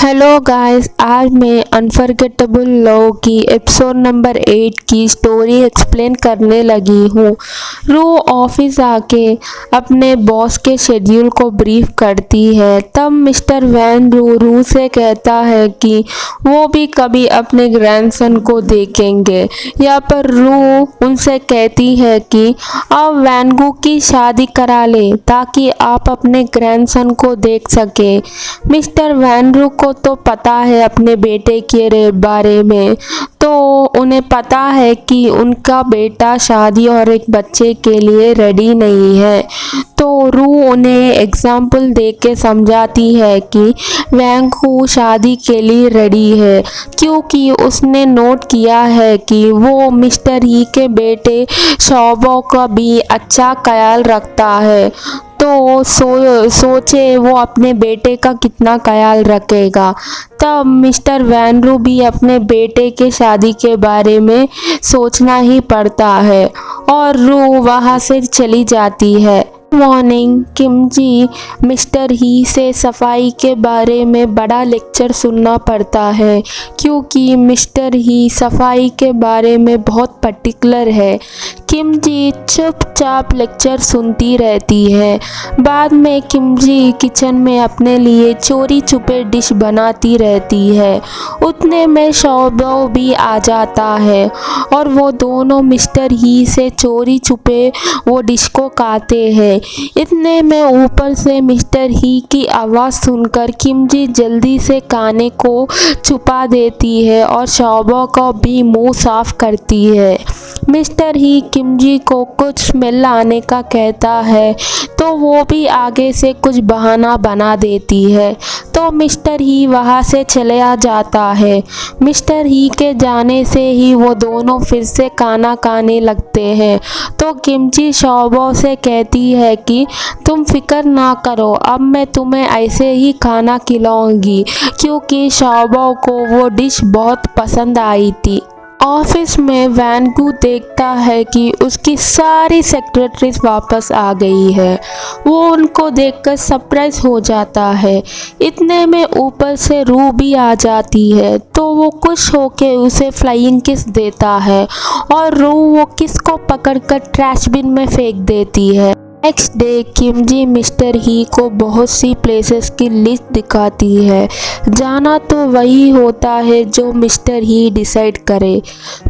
Hello guys, आज मैं unforgettable love की एपिसोड नंबर 8 की स्टोरी एक्सप्लेन करने लगी हूँ। रू ऑफिस आके अपने बॉस के शेड्यूल को ब्रीफ करती है। तब मिस्टर वैन रू से कहता है कि वो भी कभी अपने ग्रैंडसन को देखेंगे। यहाँ पर रू उनसे कहती है कि आप वैनगू की शादी करा ले ताकि आप अपने ग्रैंडसन को देख सके। मिस्टर वैनरू को तो पता है अपने बेटे के बारे में, तो उन्हें पता है कि उनका बेटा शादी और एक बच्चे के लिए रेडी नहीं है। तो रू उन्हें एग्जाम्पल दे के समझाती है कि वैंगू शादी के लिए रेडी है क्योंकि उसने नोट किया है कि वो मिस्टर ही के बेटे शौबो का भी अच्छा ख्याल रखता है। तो सोचे वो अपने बेटे का कितना ख्याल रखेगा। तब मिस्टर वैनरू भी अपने बेटे के शादी के बारे में सोचना ही पड़ता है और रू वहाँ से चली जाती है। मॉर्निंग किमजी मिस्टर ही से सफाई के बारे में बड़ा लेक्चर सुनना पड़ता है क्योंकि मिस्टर ही सफाई के बारे में बहुत पर्टिकुलर है। किमजी चुपचाप लेक्चर सुनती रहती है। बाद में किमजी किचन में अपने लिए चोरी छुपे डिश बनाती रहती है। उतने में शौबो भी आ जाता है और वो दोनों मिस्टर ही से चोरी छुपे वो डिश को खाते हैं। इतने में ऊपर से मिस्टर ही की आवाज़ सुनकर किमजी जल्दी से खाने को छुपा देती है और शौबो को भी मुंह साफ करती है। मिस्टर ही किमजी को कुछ स्मेल आने का कहता है तो वो भी आगे से कुछ बहाना बना देती है। तो मिस्टर ही वहाँ से चला जाता है। मिस्टर ही के जाने से ही वो दोनों फिर से खाना खाने लगते हैं। तो किमजी शौबो से कहती है कि तुम फिक्र ना करो, अब मैं तुम्हें ऐसे ही खाना खिलाऊंगी क्योंकि शौबो को वो डिश बहुत पसंद आई थी। ऑफिस में वैनगू देखता है कि उसकी सारी सेक्रेटरीज वापस आ गई है। वो उनको देखकर सरप्राइज हो जाता है। इतने में ऊपर से रू भी आ जाती है तो वो खुश होके उसे फ्लाइंग किस देता है और रू वो किस को पकड़कर ट्रैश बिन में फेंक देती है। नेक्स्ट डे किमजी मिस्टर ही को बहुत सी प्लेसेस की लिस्ट दिखाती है। जाना तो वही होता है जो मिस्टर ही डिसाइड करे।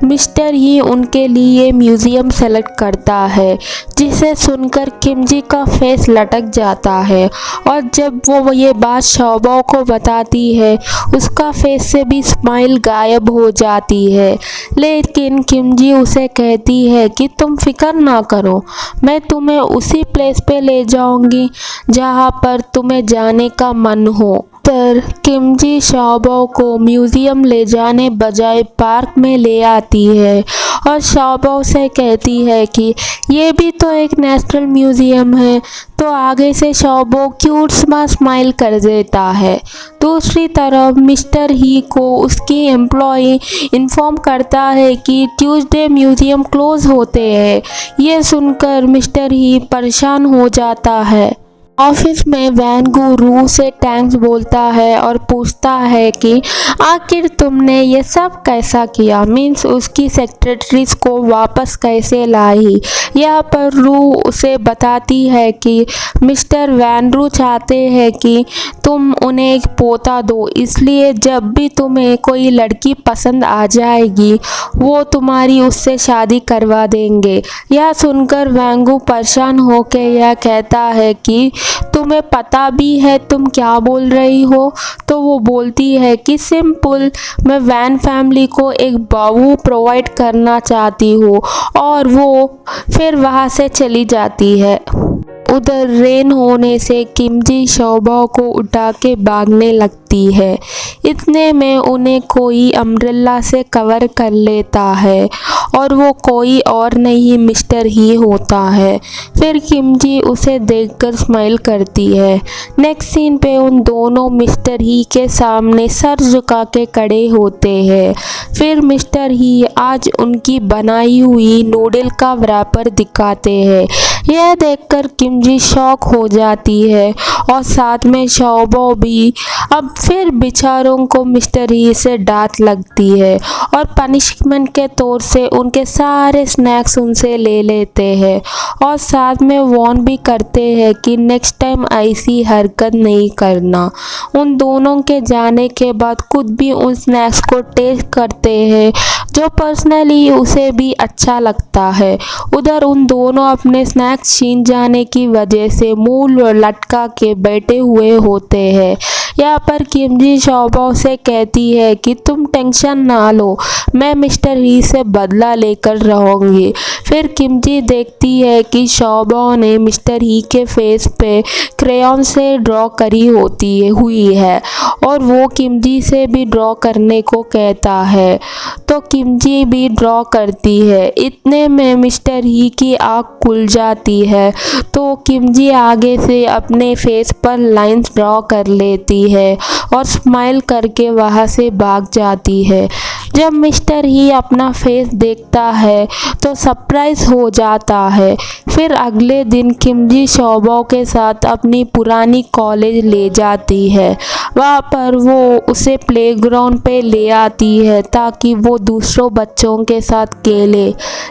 मिस्टर ही उनके लिए म्यूज़ियम सेलेक्ट करता है जिसे सुनकर किमजी का फेस लटक जाता है और जब वो ये बात शौबो को बताती है उसका फेस से भी स्माइल गायब हो जाती है। लेकिन किमजी उसे कहती है कि तुम फिक्र ना करो, मैं तुम्हें उसी प्लेस पे ले जाऊंगी जहाँ पर तुम्हें जाने का मन हो। पर किमजी शौबो को म्यूज़ियम ले जाने बजाय पार्क में ले आती है और शौबो से कहती है कि ये भी तो एक नेशनल म्यूज़ियम है। तो आगे से शौबो क्यूट स्माइल कर देता है। दूसरी तरफ मिस्टर ही को उसकी एम्प्लॉय इन्फॉर्म करता है कि ट्यूसडे म्यूज़ियम क्लोज होते हैं। ये सुनकर मिस्टर ही परेशान हो जाता है। ऑफिस में वैनगू रू से थैंक्स बोलता है और पूछता है कि आखिर तुमने ये सब कैसा किया, मीन्स उसकी सेक्रेटरीज को वापस कैसे लाई। यहाँ पर रू उसे बताती है कि मिस्टर वैनरू चाहते हैं कि तुम उन्हें एक पोता दो, इसलिए जब भी तुम्हें कोई लड़की पसंद आ जाएगी वो तुम्हारी उससे शादी करवा देंगे। यह सुनकर वैनगू परेशान होकर यह कहता है कि तुम्हें पता भी है तुम क्या बोल रही हो। तो वो बोलती है कि सिंपल, मैं वैन फैमिली को एक बहू प्रोवाइड करना चाहती हूँ और वो फिर वहाँ से चली जाती है। उधर रेन होने से किमजी शौबो को उठा के भागने लगती है। इतने में उन्हें कोई अम्ब्रेला से कवर कर लेता है और वो कोई और नहीं मिस्टर ही होता है। फिर किमजी उसे देखकर स्माइल करती है। नेक्स्ट सीन पे उन दोनों मिस्टर ही के सामने सर झुका के खड़े होते हैं। फिर मिस्टर ही आज उनकी बनाई हुई नूडल का रैपर दिखाते हैं। यह देखकर किमजी शॉक हो जाती है और साथ में शौबो भी। अब फिर बेचारों को मिस्टर ही से डांट लगती है और पनिशमेंट के तौर से उनके सारे स्नैक्स उनसे ले लेते हैं और साथ में वार्न भी करते हैं कि नेक्स्ट टाइम ऐसी हरकत नहीं करना। उन दोनों के जाने के बाद खुद भी उन स्नैक्स को टेस्ट करते हैं जो पर्सनली उसे भी अच्छा लगता है। उधर उन दोनों अपने स्नैक्स छीन जाने की वजह से मुंह लटका के बैठे हुए होते हैं। यहाँ पर किमजी शोबो से कहती है कि तुम टेंशन ना लो, मैं मिस्टर ही से बदला लेकर रहूँगी। फिर किमजी देखती है कि शोबो ने मिस्टर ही के फेस पे क्रेयॉन से ड्रॉ करी हुई है और वो किमजी से भी ड्रॉ करने को कहता है, तो किमजी भी ड्रॉ करती है। इतने में मिस्टर ही की आँख खुल जाती है तो किमजी आगे से अपने फेस पर लाइंस ड्रॉ कर लेती है और स्माइल करके वहाँ से भाग जाती है। जब मिस्टर ही अपना फेस देखता है तो सरप्राइज हो जाता है। फिर अगले दिन किमजी शोबो के साथ अपनी पुरानी कॉलेज ले जाती है। वहाँ पर वो उसे प्लेग्राउंड पे ले आती है ताकि वो दूसरों बच्चों के साथ खेले,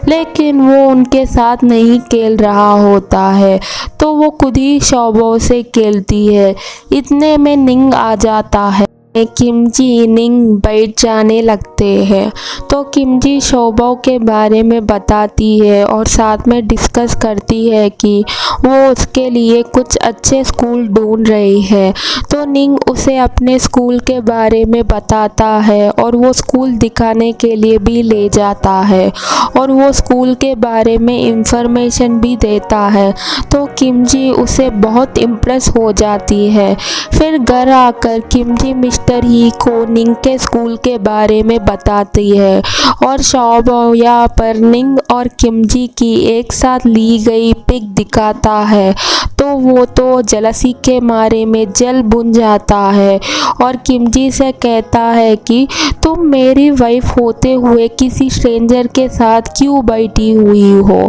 लेकिन वो उनके साथ नहीं खेल रहा होता है तो वो खुद ही शोबो से खेलती है। इतने में निंग आ जाता है। किमजी निंग बैठ जाने लगते हैं तो किमजी शोबो के बारे में बताती है और साथ में डिस्कस करती है कि वो उसके लिए कुछ अच्छे स्कूल ढूंढ रही है। तो निंग उसे अपने स्कूल के बारे में बताता है और वो स्कूल दिखाने के लिए भी ले जाता है और वो स्कूल के बारे में इंफॉर्मेशन भी देता है तो किमजी उसे बहुत इम्प्रेस हो जाती है। फिर घर आकर किमजी मिस्टर ही को निंग के स्कूल के बारे में बताती है और शोबो यहाँ पर निंग और किमजी की एक साथ ली गई पिक दिखाता है तो वो तो जलसी के मारे में जल बुन जाता है और किमजी से कहता है कि तुम मेरी वाइफ होते हुए किसी स्ट्रेंजर के साथ क्यों बैठी हुई हो,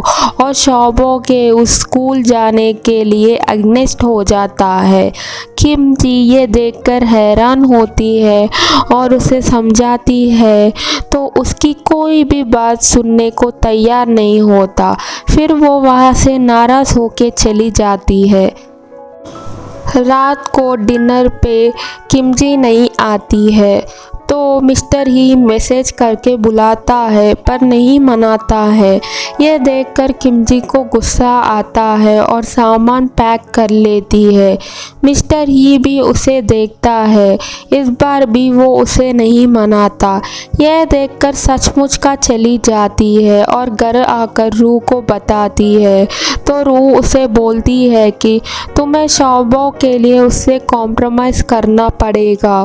और शोबो के उस स्कूल जाने के लिए अगेंस्ट हो जाता है। किमजी ये देखकर हैरान होती है और उसे समझाती है तो उसकी कोई भी बात सुनने को तैयार नहीं होता। फिर वो वहाँ से नाराज़ होके चली जाती है। रात को डिनर पे किमजी नहीं आती है तो मिस्टर ही मैसेज करके बुलाता है पर नहीं मनाता है। यह देखकर किमजी को गुस्सा आता है और सामान पैक कर लेती है। मिस्टर ही भी उसे देखता है, इस बार भी वो उसे नहीं मनाता। यह देखकर सचमुच का चली जाती है और घर आकर रू को बताती है तो रू उसे बोलती है कि तुम्हें शोबो के लिए उससे कॉम्प्रोमाइज़ करना पड़ेगा।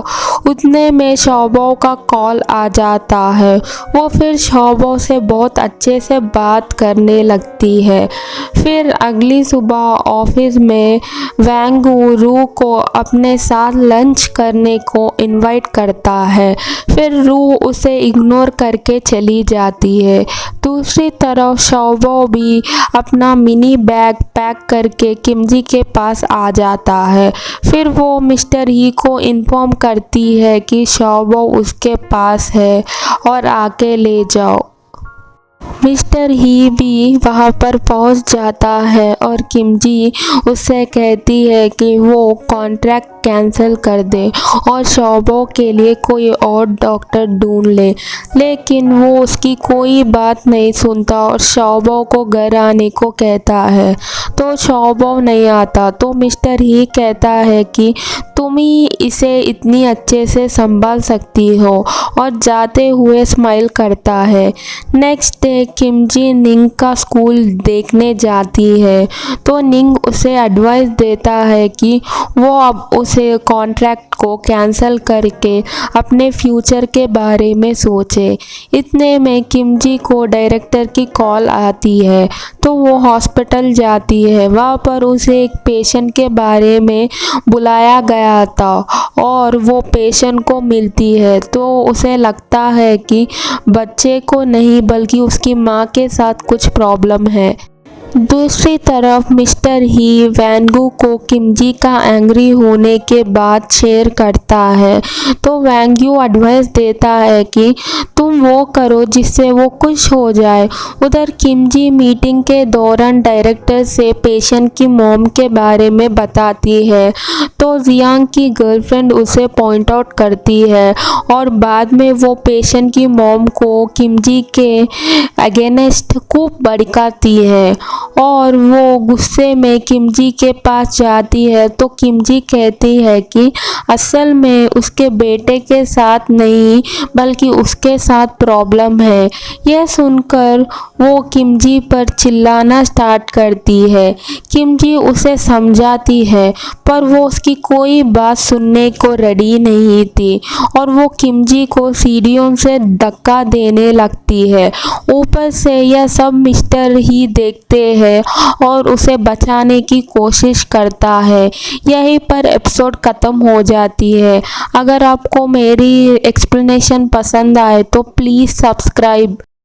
उतने में शोबो का कॉल आ जाता है। वो फिर शोबो से बहुत अच्छे से बात करने लगती है। फिर अगली सुबह ऑफिस में वैंगू रू को अपने साथ लंच करने को इनवाइट करता है। फिर रू उसे इग्नोर करके चली जाती है। दूसरी तरफ शोबो भी अपना मिनी बैग पैक करके किमजी के पास आ जाता है। फिर वो मिस्टर ही को इन्फॉर्म करती है कि शोबो उसके पास है और आके ले जाओ। मिस्टर ही भी वहाँ पर पहुँच जाता है और किमजी उससे कहती है कि वो कॉन्ट्रैक्ट कैंसिल कर दे और शोबो के लिए कोई और डॉक्टर ढूंढ ले, लेकिन वो उसकी कोई बात नहीं सुनता और शोबो को घर आने को कहता है तो शोबो नहीं आता। तो मिस्टर ही कहता है कि तुम ही इसे इतनी अच्छे से संभाल सकती हो और जाते हुए स्माइल करता है। नेक्स्ट डे किमजी निंग का स्कूल देखने जाती है तो निंग उसे एडवाइस देता है कि वो अब उसे कॉन्ट्रैक्ट को कैंसिल करके अपने फ्यूचर के बारे में सोचे। इतने में किमजी को डायरेक्टर की कॉल आती है तो वो हॉस्पिटल जाती है। वहाँ पर उसे एक पेशेंट के बारे में बुलाया गया था और वो पेशेंट को मिलती है तो उसे लगता है कि बच्चे को नहीं बल्कि उसकी माँ के साथ कुछ प्रॉब्लम है। दूसरी तरफ मिस्टर ही वैंगू को किमजी का एंग्री होने के बाद शेयर करता है तो वैंगू एडवाइस देता है कि तुम वो करो जिससे वो खुश हो जाए। उधर किमजी मीटिंग के दौरान डायरेक्टर से पेशेंट की मॉम के बारे में बताती है तो जियांग की गर्लफ्रेंड उसे पॉइंट आउट करती है और बाद में वो पेशेंट की मॉम को किमजी के अगेंस्ट खूब भड़काती है और वो गुस्से में किमजी के पास जाती है तो किमजी कहती है कि असल में उसके बेटे के साथ नहीं बल्कि उसके साथ प्रॉब्लम है। यह सुनकर वो किमजी पर चिल्लाना स्टार्ट करती है। किमजी उसे समझाती है पर वो उसकी कोई बात सुनने को रेडी नहीं थी और वो किमजी को सीढ़ियों से धक्का देने लगती है। ऊपर से यह सब मिस्टर ही देखते हैं और उसे बचाने की कोशिश करता है। यहीं पर एपिसोड ख़त्म हो जाती है। अगर आपको मेरी एक्सप्लेनेशन पसंद आए तो प्लीज़ सब्सक्राइब।